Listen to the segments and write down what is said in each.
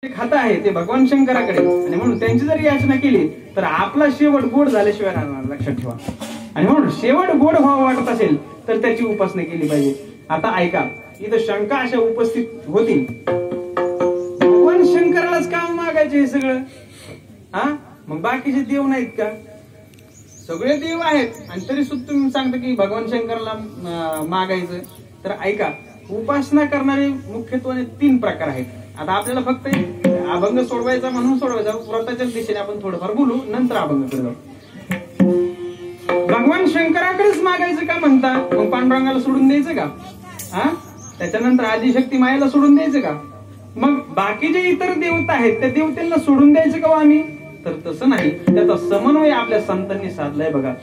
खाता आहे ते भगवान शंकराकडे, आणि म्हणून त्यांची जर याचना केली तर आपला शेवट गोड झाल्याशिवाय राहणार, लक्षात ठेवा. आणि म्हणून शेवट गोड व्हावं वाटत असेल तर त्याची उपासना केली पाहिजे. आता ऐका, इथं शंका अशा उपस्थित होती, भगवान शंकरालाच काम मागायचे हे सगळं, हा मग बाकीचे देव नाहीत का? सगळे देव आहेत आणि तरी सुद्धा तुम्ही सांगता की भगवान शंकराला मागायचं. तर ऐका, उपासना करणारे मुख्यत्वाने 3 प्रकार आहेत. आता आपल्याला फक्त अभंग सोडवायचा म्हणून सोडवायचा, व्रताच्याच दिशेने आपण थोडंफार बोलू, नंतर अभंग करू. भगवान शंकराकडेच मागायचं का म्हणता, मग पांडुरंगाला सोडून द्यायचं का? हा, त्याच्यानंतर आदिशक्ती मायाला सोडून द्यायचं का? मग बाकी जे इतर देवता आहेत त्या देवतेला सोडून द्यायचं का आम्ही? तर तसं नाही. त्याचा समन्वय आपल्या संतांनी साधलाय. बघा,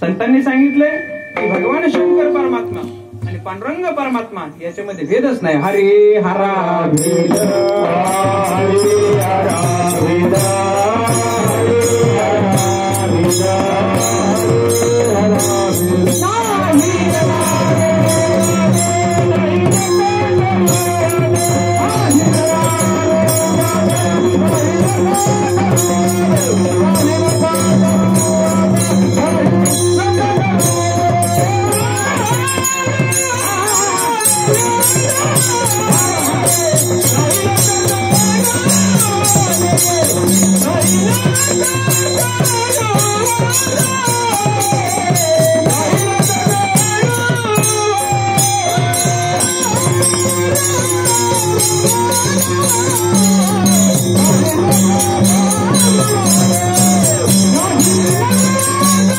संतांनी सांगितलंय की भगवान शंकर परमात्मा आणि पांडुरंग परमात्मा याच्यामध्ये भेदच नाही. हरे हरा भेद